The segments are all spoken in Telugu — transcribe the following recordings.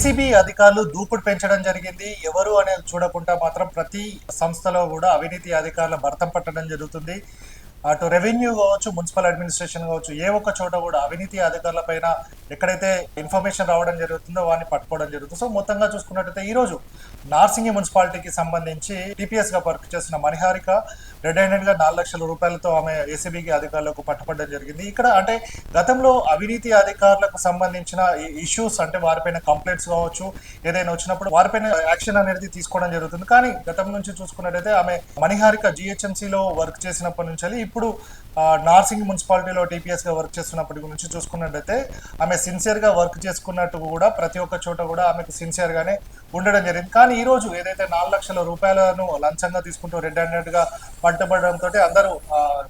ఏసీబీ అధికారులు దూకుడు పెంచడం జరిగింది. ఎవరు అనేది చూడకుండా మాత్రం ప్రతి సంస్థలో కూడా అవినీతి అధికారుల భర్తం పట్టడం జరుగుతుంది. అటు రెవెన్యూ కావచ్చు, మున్సిపల్ అడ్మినిస్ట్రేషన్ కావచ్చు, ఏ ఒక్క చోట కూడా అవినీతి అధికారుల పైన ఎక్కడైతే ఇన్ఫర్మేషన్ రావడం జరుగుతుందో వారిని పట్టుకోవడం జరుగుతుంది. సో మొత్తంగా చూసుకున్నట్టయితే ఈ రోజు నార్సింగి మున్సిపాలిటీకి సంబంధించి టీపీఎస్ గా వర్క్ చేసిన మణిహారిక రెడ్ హ్యాండెడ్ గా 4 లక్షల రూపాయలతో ఆమె ఏసీబీకి అధికారులకు పట్టుబడడం జరిగింది. ఇక్కడ అంటే గతంలో అవినీతి అధికారులకు సంబంధించిన ఇష్యూస్ అంటే వారిపైన కంప్లైంట్స్ కావచ్చు, ఏదైనా వచ్చినప్పుడు వారిపైన యాక్షన్ అనేది తీసుకోవడం జరుగుతుంది. కానీ గతం నుంచి చూసుకున్నట్టయితే ఆమె మణిహారిక జిహెచ్ఎంసీలో వర్క్ చేసినప్పటి నుంచి ఇప్పుడు నార్సింగ్ మున్సిపాలిటీలో టీపీఎస్ గా వర్క్ చేస్తున్నప్పటి నుంచి చూసుకున్నట్టయితే ఆమె సిన్సియర్ గా వర్క్ చేసుకున్నట్టు కూడా ప్రతి ఒక్క చోట కూడా ఆమెకు సిన్సియర్ గానే ఉండడం జరిగింది. కానీ ఈ రోజు ఏదైతే 4 లక్షల రూపాయలను లంచంగా తీసుకుంటూ రెడ్ హ్యాండెడ్ గా పట్టుబడడంతో అందరూ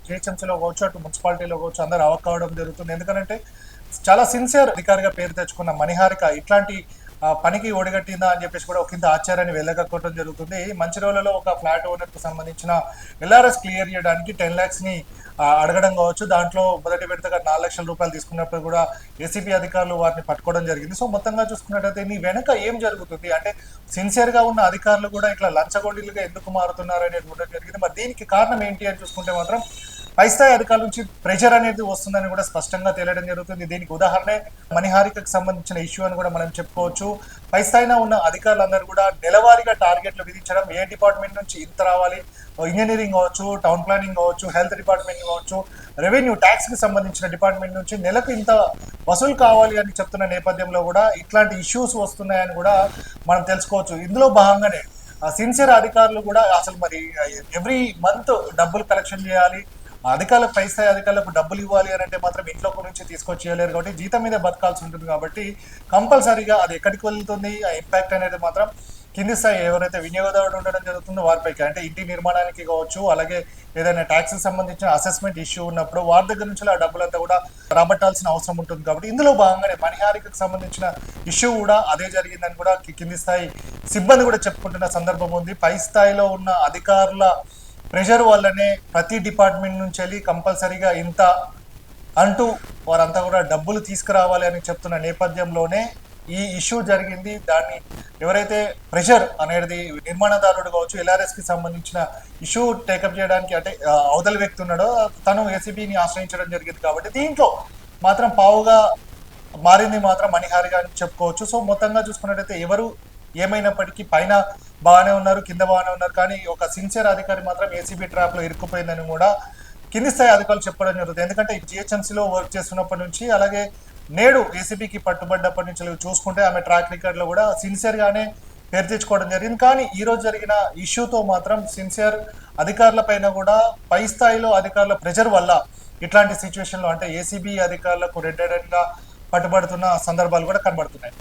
జిహెచ్ఎంసీలో కావచ్చు, అటు మున్సిపాలిటీలో కావచ్చు అందరూ అవక్ కావడం జరుగుతుంది. ఎందుకంటే చాలా సిన్సియర్ అధికారిగా పేరు తెచ్చుకున్న మణిహారిక ఇట్లాంటి పనికి ఒడిగట్టిందా అని చెప్పేసి కూడా ఒకంత ఆశ్చర్యాన్ని వెళ్ళగక్కోవడం జరుగుతుంది. మంచిర్యాలలో ఒక ఫ్లాట్ ఓనర్ కు సంబంధించిన ఎల్ఆర్ఎస్ క్లియర్ చేయడానికి 10 lakhs ని అడగడం కావచ్చు, దాంట్లో మొదటి విడతగా 4 లక్షల రూపాయలు తీసుకున్నప్పుడు కూడా ఏసీబీ అధికారులు వారిని పట్టుకోవడం జరిగింది. సో మొత్తంగా చూసుకున్నట్టయితే నీ వెనక ఏం జరుగుతుంది అంటే సిన్సియర్ గా ఉన్న అధికారులు కూడా ఇట్లా లంచగొండిలుగా ఎందుకు మారుతున్నారు అనేది ఉండడం జరిగింది. మరి దీనికి కారణం ఏంటి అని చూసుకుంటే మాత్రం పై స్థాయి అధికారుల నుంచి ప్రెషర్ అనేది వస్తుందని కూడా స్పష్టంగా తేలడం జరుగుతుంది. దీనికి ఉదాహరణ మణిహారికకు సంబంధించిన ఇష్యూ అని కూడా మనం చెప్పుకోవచ్చు. పై స్థాయిలో ఉన్న అధికారులందరూ కూడా నెలవారీగా టార్గెట్లు విధించడం, ఏ డిపార్ట్మెంట్ నుంచి ఇంత రావాలి, ఇంజనీరింగ్ కావచ్చు, టౌన్ ప్లానింగ్ కావచ్చు, హెల్త్ డిపార్ట్మెంట్ కావచ్చు, రెవెన్యూ ట్యాక్స్ కి సంబంధించిన డిపార్ట్మెంట్ నుంచి నెలకు ఇంత వసూలు కావాలి అని చెప్తున్న నేపథ్యంలో కూడా ఇట్లాంటి ఇష్యూస్ వస్తున్నాయని కూడా మనం తెలుసుకోవచ్చు. ఇందులో భాగంగానే సిన్సియర్ అధికారులు కూడా అసలు మరి ఎవ్రీ మంత్ డబ్బులు కలెక్షన్ చేయాలి, అధికారులకు పై స్థాయి అధికారులకు డబ్బులు ఇవ్వాలి అని అంటే మాత్రం ఇంట్లో నుంచి తీసుకొచ్చి చేయలేరు కాబట్టి జీతం మీద బతకాల్సి ఉంటుంది. కాబట్టి కంపల్సరీగా అది ఎక్కడికి వెళ్తుంది, ఆ ఇంపాక్ట్ అనేది మాత్రం కింది స్థాయి ఎవరైతే వినియోగదారుడు ఉండడం జరుగుతుందో వారిపైకి అంటే ఇంటి నిర్మాణానికి కావచ్చు, అలాగే ఏదైనా ట్యాక్స్ సంబంధించిన అసెస్మెంట్ ఇష్యూ ఉన్నప్పుడు వారి దగ్గర నుంచి ఆ డబ్బులంతా కూడా రాబట్టాల్సిన అవసరం ఉంటుంది. కాబట్టి ఇందులో భాగంగానే మణిహారికకు సంబంధించిన ఇష్యూ కూడా అదే జరిగిందని కూడా కింది స్థాయి సిబ్బంది కూడా చెప్పుకుంటున్న సందర్భం ఉంది. పై స్థాయిలో ఉన్న అధికారుల ప్రెషర్ వల్లనే ప్రతి డిపార్ట్మెంట్ నుంచి వెళ్ళి కంపల్సరీగా ఇంత అంటూ వారంతా కూడా డబ్బులు తీసుకురావాలి అని చెప్తున్న నేపథ్యంలోనే ఈ ఇష్యూ జరిగింది. దాన్ని ఎవరైతే ప్రెషర్ అనేది నిర్మాణదారుడు కావచ్చు, ఎల్ఆర్ఎస్ కి సంబంధించిన ఇష్యూ టేకప్ చేయడానికి అంటే అవతల వ్యక్తి ఉన్నాడో తను ఏసీబీని ఆశ్రయించడం జరిగింది. కాబట్టి దీంట్లో మాత్రం పావుగా మారింది మాత్రం మణిహారిక అని చెప్పుకోవచ్చు. సో మొత్తంగా చూసుకున్నట్టయితే ఎవరు ఏమైనప్పటికీ పైన బాగానే ఉన్నారు, కింద బాగానే ఉన్నారు, కానీ ఒక సిన్సియర్ అధికారి మాత్రం ఏసీబీ ట్రాప్ లో ఇరుక్కుపోయిందని కూడా కింది స్థాయి అధికారులు చెప్పడం జరుగుతుంది. ఎందుకంటే జిహెచ్ఎంసీలో వర్క్ చేస్తున్నప్పటి నుంచి అలాగే నేడు ఏసీబీకి పట్టుబడ్డప్పటి నుంచి చూసుకుంటే ఆమె ట్రాక్ రికార్డ్ లో కూడా సిన్సియర్ గానే పేరు తెచ్చుకోవడం జరిగింది. కానీ ఈ రోజు జరిగిన ఇష్యూతో మాత్రం సిన్సియర్ అధికారుల పైన కూడా పై స్థాయిలో అధికారుల ప్రెషర్ వల్ల ఇట్లాంటి సిచ్యువేషన్ లో అంటే ఏసీబీ అధికారులకు రెడ్ హ్యాండెడ్ గా పట్టుబడుతున్న సందర్భాలు కూడా కనబడుతున్నాయి.